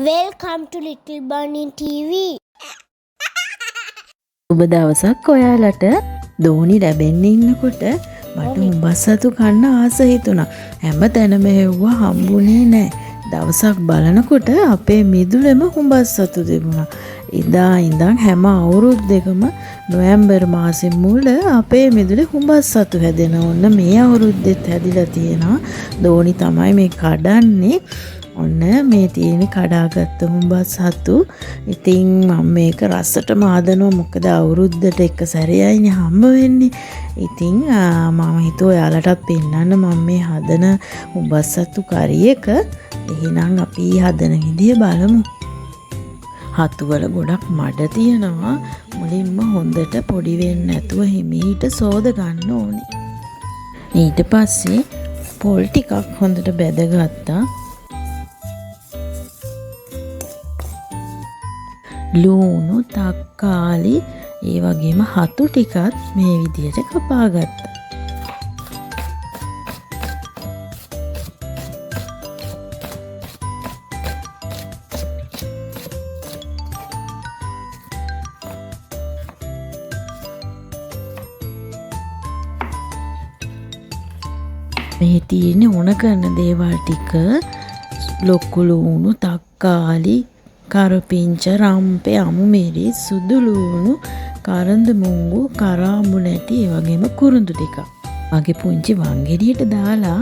Welcome to Little Bunny TV. ඔබ දවසක් ඔයාලට දෝනි ලැබෙන්න ඉන්නකොට මට උඹස්සතු කන්න ආස හිතුණා. හැම තැනම හෙව්වා හම්බුනේ නැහැ. දවසක් බලනකොට අපේ මිදුලෙම හුඹස්සතු තිබුණා. එදා ඉඳන් හැම අවුරුද්දකම නොවැම්බර් මාසෙ මුල අපේ මිදුලේ හුඹස්සතු හැදෙනවා. ඔන්න මේ අවුරුද්දෙත් හැදිලා තියෙනවා. දෝනි තමයි මේ කඩන්නේ. ඔන්න මේ තියෙන කඩාගත්ත හුඹස්සතු. ඉතින් මම මේක රසටම හදනවා. මොකද අවුරුද්දට එක සැරේයිනේ හම්බ වෙන්නේ. ඉතින් මම හිතුවා ඔයාලටත් පෙන්නන්න මම මේ හදන හුඹස්සතු කරි එක. එහෙනම් අපි හදන විදිය බලමු. හතු වල ගොඩක් මඩ තියෙනවා. මුලින්ම හොඳට පොඩි වෙන්නේ නැතුව හිමීට සෝද ගන්න ඕනේ. ඊට පස්සේ පොල් ටිකක් හොඳට බැදගත්තා. ලුණු, තක්කාලි, ඒ වගේම හතු ටිකත් මේ විදිහට කපා ගත්තා. මේ තියෙන උණ කරන දේවල් ටික ලොකු ලුණු, තක්කාලි, කරපිංච, රම්පේ, අමු මිරිස්, සුදු ලුණු, කරඳ මුංගු, කරාඹු නැටි, ඒ වගේම කුරුඳු ටිකක්. මගේ පුංචි වංගෙඩියට දාලා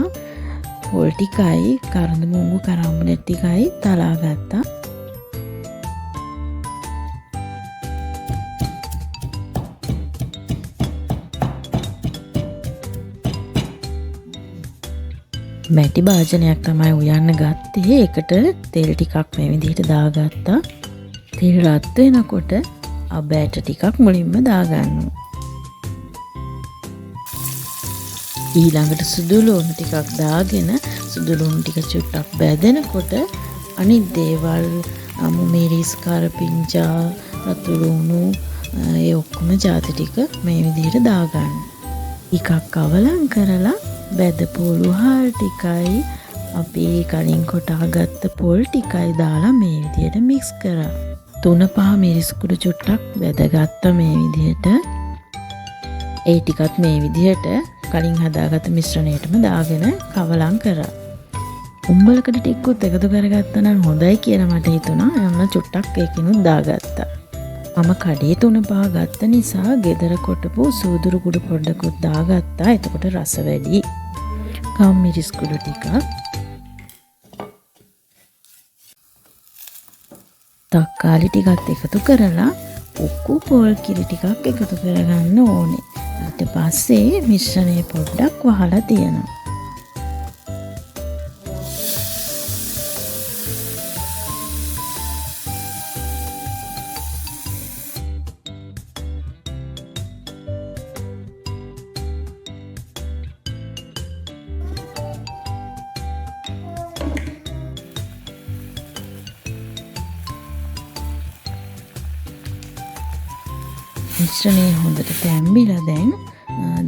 පොල් ටිකයි, කරඳ මුංගු, කරාඹු නැටි ටිකයි තලා ගත්තා. මැටි භාජනයක් තමයි උයන්න ගත්තේ. ඒකට තෙල් ටිකක් මේ විදිහට දාගත්තා. තෙල් රත් වෙනකොට අබෑට ටිකක් මුලින්ම දාගන්නවා. ඊළඟට සුදු ලුණු ටිකක් දාගෙන සුදු ලුණු ටික චුට්ටක් බැදෙනකොට අනිත් දේවල් අමු මිරිස්, කරපිංචා, රතු ලුණු, ඒ ඔක්කොම ಜಾති ටික මේ විදිහට දාගන්න. ටිකක් අවලං කරලා බැදපු උළුහල් ටිකයි අපි කලින් කොටාගත්ත පොල් ටිකයි දාලා මේ විදිහට මික්ස් කරා. 3-5 මිරිස් කුඩු චුට්ටක් බැදගත්ත මේ විදිහට. ඒ ටිකත් මේ විදිහට කලින් හදාගත්ත මිශ්‍රණයටම දාගෙන කවලම් කරා. උම්බලකට ටිකකුත් එකතු කරගත්තා නම් හොඳයි කියලා මට හිතුණා. යන්න චුට්ටක් ඒකිනුත් දාගත්තා. මම කඩේ 3-5 ගත්ත නිසා ගෙදර කොටපු සූදුරු කුඩු පොඩ්ඩකුත් දාගත්තා. එතකොට රස වැඩි. කම් මිරිස් කුඩු ටිකක්, තක්කාලි ටිකත් එකතු කරලා උක්කු පොල් කිරි ටිකක් එකතු කරගන්න ඕනේ. ඊට පස්සේ මිශ්‍රණය පොඩ්ඩක් වහලා තියනවා. මිශ්‍රණය හොඳට තැම්බිලා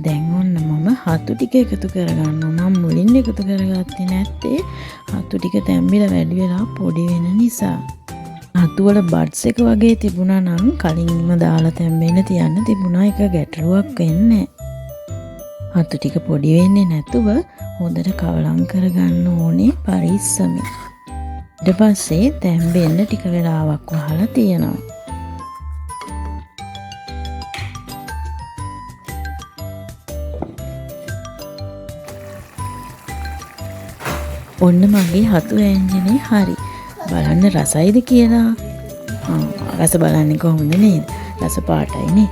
දැන් ඔන්න මම හතු ටික එකතු කරගන්නවා. මම මුලින් එකතු කරගත්තේ නැත්තේ හතු ටික තැම්බිලා වැඩි වෙලා පොඩි වෙන නිසා. හතු වල බඩ්ස් එක වගේ තිබුණා නම් කලින්ම දාලා තැම්බෙන්න තියන්න තිබුණා. ඒක ගැටලුවක් වෙන්නේ නැහැ. හතු ටික පොඩි වෙන්නේ නැතුව හොඳට කවලම් කරගන්න ඕනේ පරිස්සමෙන්. ඊට පස්සේ තැම්බෙන්න ටික වෙලාවක් වහලා තියනවා. ඔන්න මගේ හතු වෑංජනේ හරි. බලන්න රසයිද කියලා. රස බලන්නේ කොහොමද නේද? රස පාටයිනේ.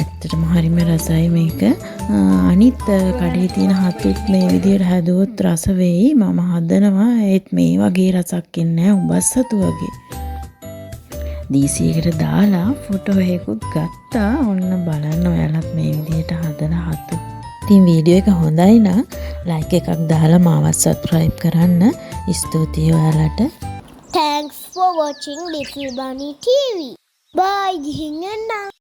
ඇත්තටම හරිම රසයි මේක. අනිත් කඩේ තියෙන හතුත් මේ විදිහට හැදුවොත් රස වෙයි. මම හදනවා. ඒත් මේ වගේ රසක් එන්නේ නැහැ. උඹස්සතු වගේ. දීසියකට දාලා ෆොටෝ එකකුත් ගත්තා. ඔන්න බලන්න ඔයාලත් මේ විදිහට හදන හතු. ඉතින් වීඩියෝ එක හොඳයි නම් ලයික් එකක් දාලා මාවත් සබ්ස්ක්‍රයිබ් කරන්න. ස්තුතියි ඔයාලට. Thanks for watching Little Bunny TV. Bye. ගිහින් එන්න.